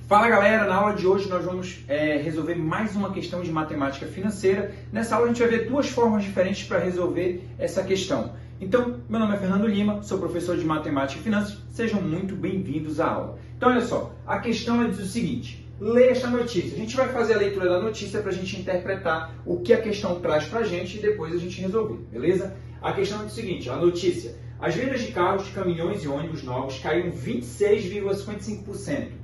Fala galera, na aula de hoje nós vamos resolver mais uma questão de matemática financeira. Nessa aula a gente vai ver duas formas diferentes para resolver essa questão. Então, meu nome é Fernando Lima, sou professor de matemática e finanças, sejam muito bem-vindos à aula. Então olha só, a questão diz o seguinte, leia esta notícia. A gente vai fazer a leitura da notícia para a gente interpretar o que a questão traz para a gente e depois a gente resolver, beleza? A questão diz o seguinte, a notícia, as vendas de carros, caminhões e ônibus novos caíram 26,55%.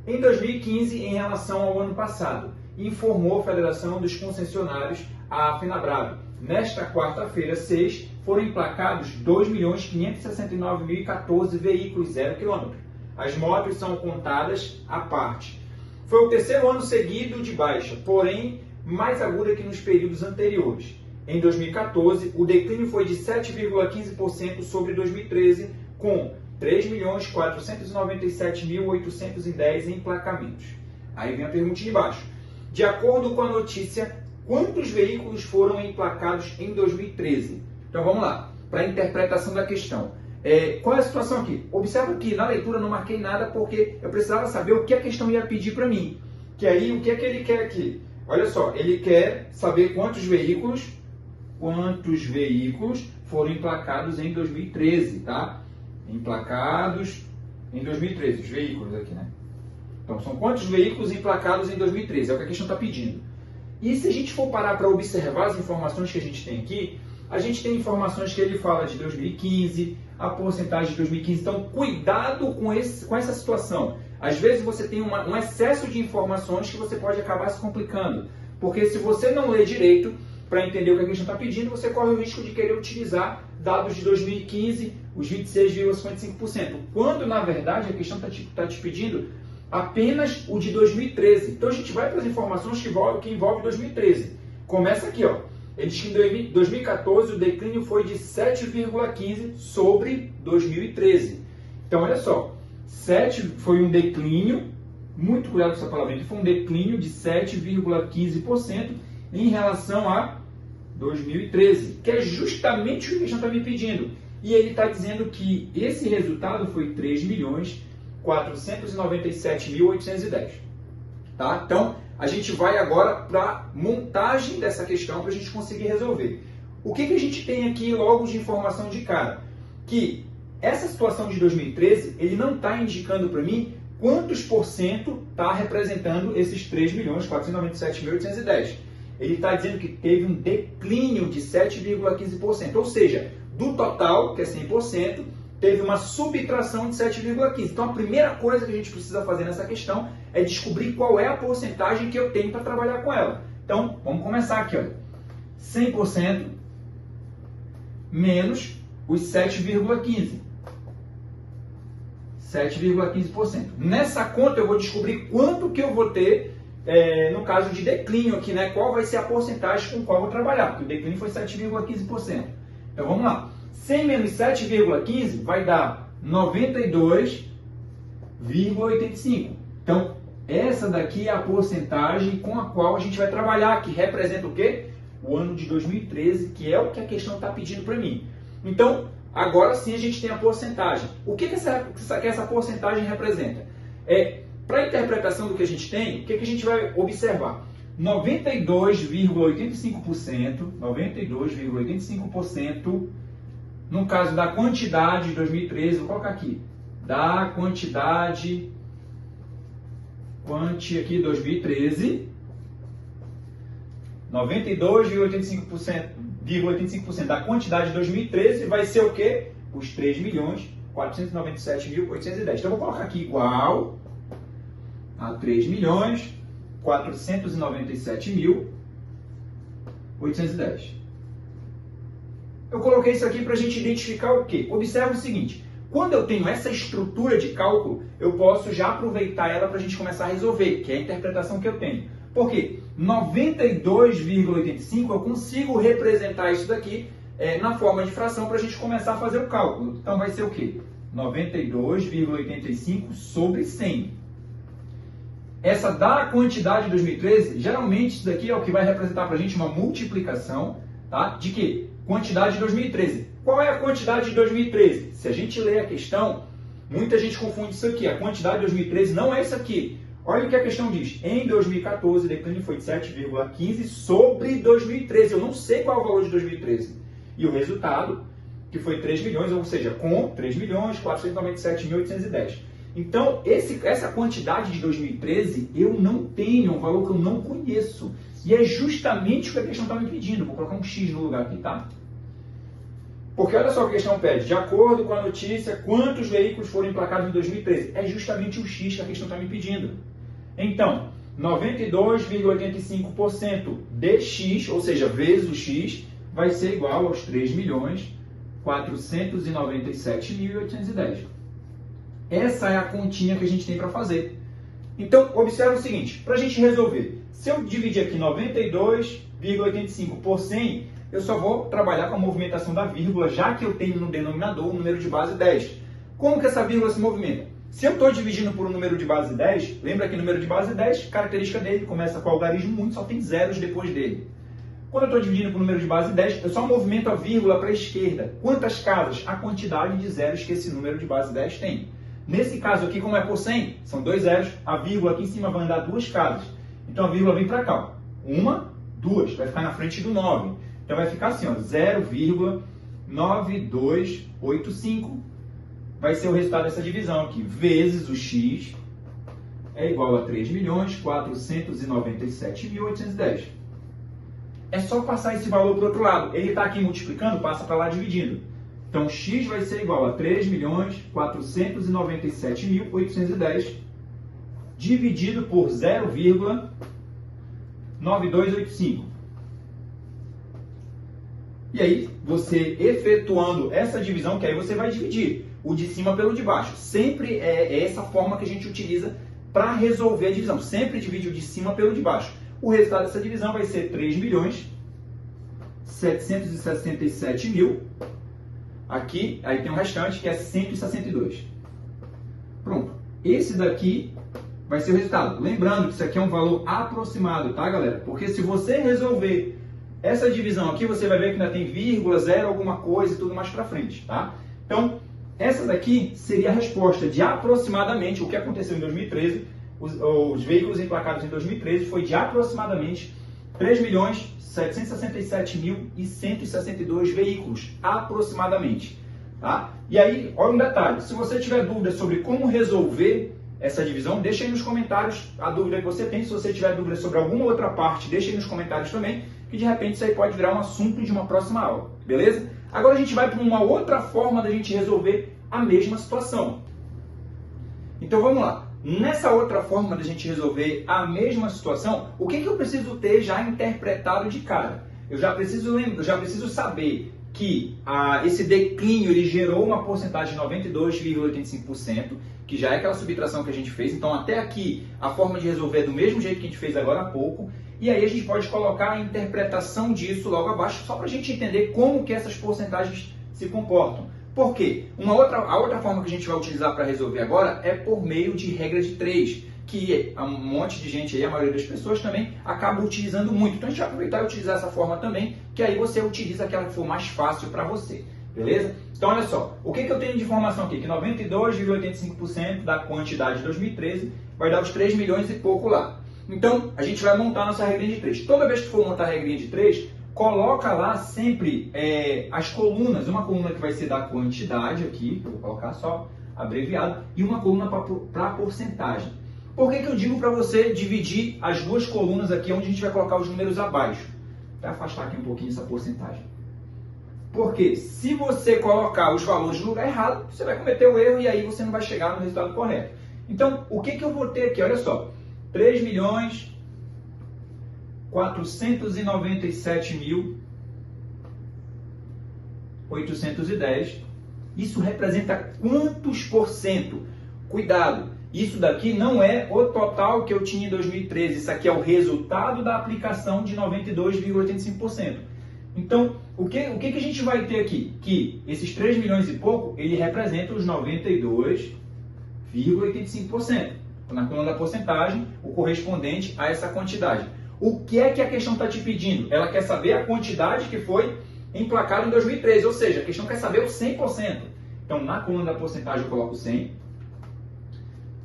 Em 2015, em relação ao ano passado, informou a Federação dos Concessionários, a FenaBrave. Nesta quarta-feira, 6, foram emplacados 2.569.014 veículos 0 km. As motos são contadas à parte. Foi o terceiro ano seguido de baixa, porém mais aguda que nos períodos anteriores. Em 2014, o declínio foi de 7,15% sobre 2013, com 3.497.810 emplacamentos. Aí vem a pergunta de baixo. De acordo com a notícia, quantos veículos foram emplacados em 2013? Então vamos lá, para a interpretação da questão. Qual é a situação aqui? Observa que na leitura eu não marquei nada porque eu precisava saber o que a questão ia pedir para mim. Que aí, o que é que ele quer aqui? Olha só, ele quer saber quantos veículos foram emplacados em 2013, tá? Emplacados em 2013, os veículos aqui, né? Então, são quantos veículos emplacados em 2013? É o que a questão está pedindo. E se a gente for parar para observar as informações que a gente tem aqui, a gente tem informações que ele fala de 2015, a porcentagem de 2015. Então, cuidado com essa situação. Às vezes você tem um excesso de informações que você pode acabar se complicando. Porque se você não lê direito, para entender o que a questão está pedindo, você corre o risco de querer utilizar dados de 2015, os 26,55%, quando na verdade a questão está te pedindo apenas o de 2013. Então a gente vai para as informações que envolvem 2013. Começa aqui, ó. Ele diz que em 2014 o declínio foi de 7,15% sobre 2013. Então olha só, 7 foi um declínio, muito cuidado com essa palavra, foi um declínio de 7,15% em relação a 2013, que é justamente o que a questão está me pedindo. E ele está dizendo que esse resultado foi 3.497.810. Tá? Então, a gente vai agora para a montagem dessa questão para a gente conseguir resolver. O que a gente tem aqui logo de informação de cara? Que essa situação de 2013, ele não está indicando para mim quantos por cento está representando esses 3.497.810. Ele está dizendo que teve um declínio de 7,15%, ou seja, do total, que é 100%, teve uma subtração de 7,15%. Então, a primeira coisa que a gente precisa fazer nessa questão é descobrir qual é a porcentagem que eu tenho para trabalhar com ela. Então, vamos começar aqui, olha. 100% menos os 7,15%. 7,15%. Nessa conta, eu vou descobrir quanto que eu vou ter no caso de declínio aqui, né? Qual vai ser a porcentagem com qual eu vou trabalhar? Porque o declínio foi 7,15%. Então vamos lá. 100 menos 7,15 vai dar 92,85. Então essa daqui é a porcentagem com a qual a gente vai trabalhar, que representa o quê? O ano de 2013, que é o que a questão está pedindo para mim. Então, agora sim a gente tem a porcentagem. O que essa porcentagem representa? Para a interpretação do que a gente tem, o que a gente vai observar? 92,85%, no caso da quantidade de 2013, vou colocar aqui, da quantidade aqui 2013, 92,85% da quantidade de 2013 vai ser o quê? Os 3.497.810. Então, eu vou colocar aqui igual a 3.497.810. Eu coloquei isso aqui para a gente identificar o quê? Observa o seguinte, quando eu tenho essa estrutura de cálculo, eu posso já aproveitar ela para a gente começar a resolver, que é a interpretação que eu tenho. Por quê? 92,85 eu consigo representar isso daqui na forma de fração para a gente começar a fazer o cálculo. Então vai ser o quê? 92,85 sobre 100. Essa da quantidade de 2013, geralmente isso daqui é o que vai representar para a gente uma multiplicação, tá? De quê? Quantidade de 2013. Qual é a quantidade de 2013? Se a gente ler a questão, Muita gente confunde isso aqui. A quantidade de 2013 não é isso aqui. Olha o que a questão diz. Em 2014, o declínio foi de 7,15 sobre 2013. Eu não sei qual é o valor de 2013. E o resultado, que foi 3 milhões, ou seja, com 3.497.810. Então, essa quantidade de 2013, eu não tenho, é um valor que eu não conheço. E é justamente o que a questão está me pedindo. Vou colocar um X no lugar aqui, tá? Porque olha só o que a questão pede. De acordo com a notícia, quantos veículos foram emplacados em 2013? É justamente o X que a questão está me pedindo. Então, 92,85% de X, ou seja, vezes o X, vai ser igual aos 3.497.810. Essa é a continha que a gente tem para fazer. Então, observe o seguinte, para a gente resolver, se eu dividir aqui 92,85 por 100, eu só vou trabalhar com a movimentação da vírgula, já que eu tenho no denominador o número de base 10. Como que essa vírgula se movimenta? Se eu estou dividindo por um número de base 10, lembra que o número de base 10, característica dele, começa com algarismo muito, só tem zeros depois dele. Quando eu estou dividindo por um número de base 10, eu só movimento a vírgula para a esquerda. Quantas casas? A quantidade de zeros que esse número de base 10 tem. Nesse caso aqui, como é por 100, são 2 zeros, a vírgula aqui em cima vai andar 2 casas. Então a vírgula vem para cá, ó. 1, 2, vai ficar na frente do 9. Então vai ficar assim, ó, 0,9285 vai ser o resultado dessa divisão aqui, vezes o X é igual a 3.497.810. É só passar esse valor para o outro lado. Ele está aqui multiplicando, passa para lá dividindo. Então, X vai ser igual a 3.497.810 dividido por 0,9285. E aí, você efetuando essa divisão, que aí você vai dividir o de cima pelo de baixo. Sempre é essa forma que a gente utiliza para resolver a divisão. Sempre divide o de cima pelo de baixo. O resultado dessa divisão vai ser 3.767.000. Aqui, aí tem o restante, que é 162. Pronto. Esse daqui vai ser o resultado. Lembrando que isso aqui é um valor aproximado, tá, galera? Porque se você resolver essa divisão aqui, você vai ver que ainda tem vírgula, zero, alguma coisa e tudo mais para frente, tá? Então, essa daqui seria a resposta de aproximadamente o que aconteceu em 2013. Os veículos emplacados em 2013 foi de aproximadamente 3.767.162 veículos, aproximadamente. Tá? E aí, olha um detalhe, se você tiver dúvida sobre como resolver essa divisão, deixa aí nos comentários a dúvida que você tem. Se você tiver dúvida sobre alguma outra parte, deixa aí nos comentários também, que de repente isso aí pode virar um assunto de uma próxima aula, beleza? Agora a gente vai para uma outra forma da gente resolver a mesma situação. Então vamos lá. Nessa outra forma da gente resolver a mesma situação, o que eu preciso ter já interpretado de cara? Eu já preciso saber que esse declínio ele gerou uma porcentagem de 92,85%, que já é aquela subtração que a gente fez. Então até aqui a forma de resolver é do mesmo jeito que a gente fez agora há pouco. E aí a gente pode colocar a interpretação disso logo abaixo, só para a gente entender como que essas porcentagens se comportam. Por quê? A outra forma que a gente vai utilizar para resolver agora é por meio de regra de 3, que um monte de gente aí, a maioria das pessoas também, acaba utilizando muito. Então a gente vai aproveitar e utilizar essa forma também, que aí você utiliza aquela que for mais fácil para você. Beleza? Então olha só, o que eu tenho de informação aqui? Que 92,85% da quantidade de 2013 vai dar os 3 milhões e pouco lá. Então, a gente vai montar nossa regrinha de 3. Toda vez que for montar a regrinha de 3, coloca lá sempre as colunas. Uma coluna que vai ser da quantidade aqui, que eu vou colocar só abreviado, e uma coluna para a porcentagem. Por que eu digo para você dividir as duas colunas aqui, onde a gente vai colocar os números abaixo? Vou afastar aqui um pouquinho essa porcentagem. Porque se você colocar os valores no lugar errado, você vai cometer o erro e aí você não vai chegar no resultado correto. Então, o que eu vou ter aqui? Olha só. 3.497.810. Isso representa quantos por cento? Cuidado, isso daqui não é o total que eu tinha em 2013. Isso aqui é o resultado da aplicação de 92,85%. Então, o que a gente vai ter aqui? Que esses 3 milhões e pouco, ele representa os 92,85%. Na coluna da porcentagem, o correspondente a essa quantidade. O que é que a questão está te pedindo? Ela quer saber a quantidade que foi emplacada em 2013, ou seja, a questão quer saber o 100%. Então, na coluna da porcentagem eu coloco 100.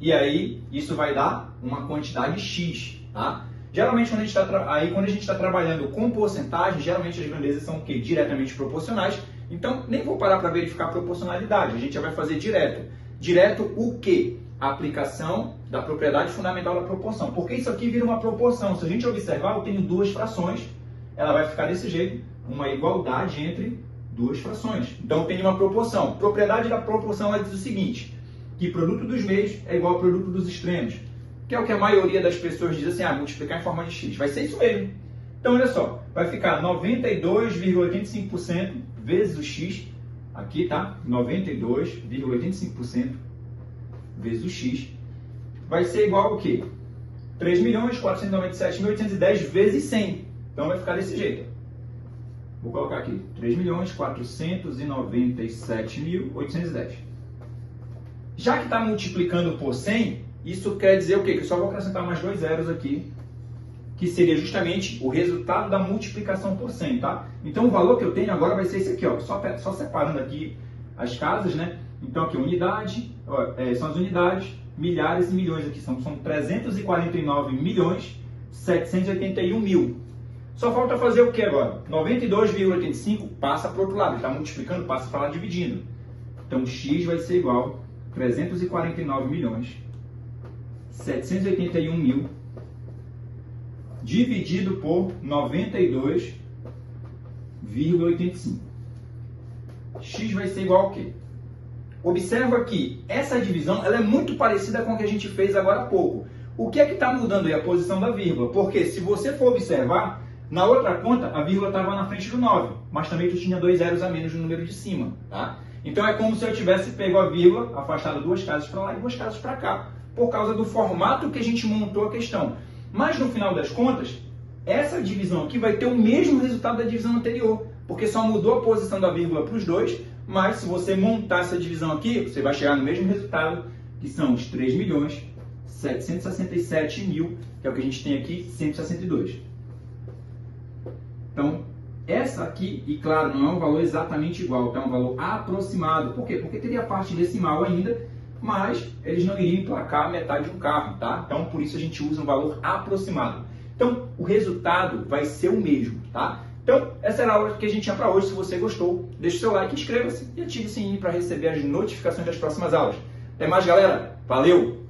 E aí, isso vai dar uma quantidade X, tá? Geralmente, quando a gente está trabalhando com porcentagem, geralmente as grandezas são o quê? Diretamente proporcionais. Então, nem vou parar para verificar a proporcionalidade, a gente já vai fazer direto. Direto o quê? A aplicação da propriedade fundamental da proporção. Porque isso aqui vira uma proporção. Se a gente observar, eu tenho duas frações, ela vai ficar desse jeito, uma igualdade entre duas frações. Então, eu tenho uma proporção. Propriedade da proporção ela diz o seguinte, que produto dos meios é igual ao produto dos extremos. Que é o que a maioria das pessoas diz assim, multiplicar em forma de x. Vai ser isso mesmo. Então, olha só, vai ficar 92,85% vezes o x, aqui tá, 92,85% vezes o x, vai ser igual ao quê? 3.497.810 vezes 100. Então, vai ficar desse jeito. Vou colocar aqui, 3.497.810. Já que está multiplicando por 100, isso quer dizer o quê? Que eu só vou acrescentar mais dois zeros aqui, que seria justamente o resultado da multiplicação por 100, tá? Então, o valor que eu tenho agora vai ser esse aqui, ó, só separando aqui as casas, né? Então, aqui, unidade, são as unidades, milhares e milhões aqui, são 349.781.000. Só falta fazer o que agora? 92,85 passa para o outro lado, está multiplicando, passa para lá dividindo. Então, x vai ser igual a 349.781.000 dividido por 92,85. X vai ser igual ao quê? Observa que essa divisão ela é muito parecida com a que a gente fez agora há pouco. O que é que está mudando aí? A posição da vírgula. Porque se você for observar, na outra conta a vírgula estava na frente do 9, mas também tu tinha dois zeros a menos no número de cima. Tá? Então é como se eu tivesse pego a vírgula, afastado duas casas para lá e duas casas para cá, por causa do formato que a gente montou a questão. Mas no final das contas, essa divisão aqui vai ter o mesmo resultado da divisão anterior, porque só mudou a posição da vírgula para os dois, mas se você montar essa divisão aqui, você vai chegar no mesmo resultado, que são os 3.767.000, que é o que a gente tem aqui, 162. Então, essa aqui, e claro, não é um valor exatamente igual, é um valor aproximado. Por quê? Porque teria a parte decimal ainda, mas eles não iriam emplacar metade de um carro, tá? Então, por isso a gente usa um valor aproximado. Então, o resultado vai ser o mesmo, tá? Então, essa era a aula que a gente tinha para hoje. Se você gostou, deixe o seu like, inscreva-se e ative o sininho para receber as notificações das próximas aulas. Até mais, galera. Valeu!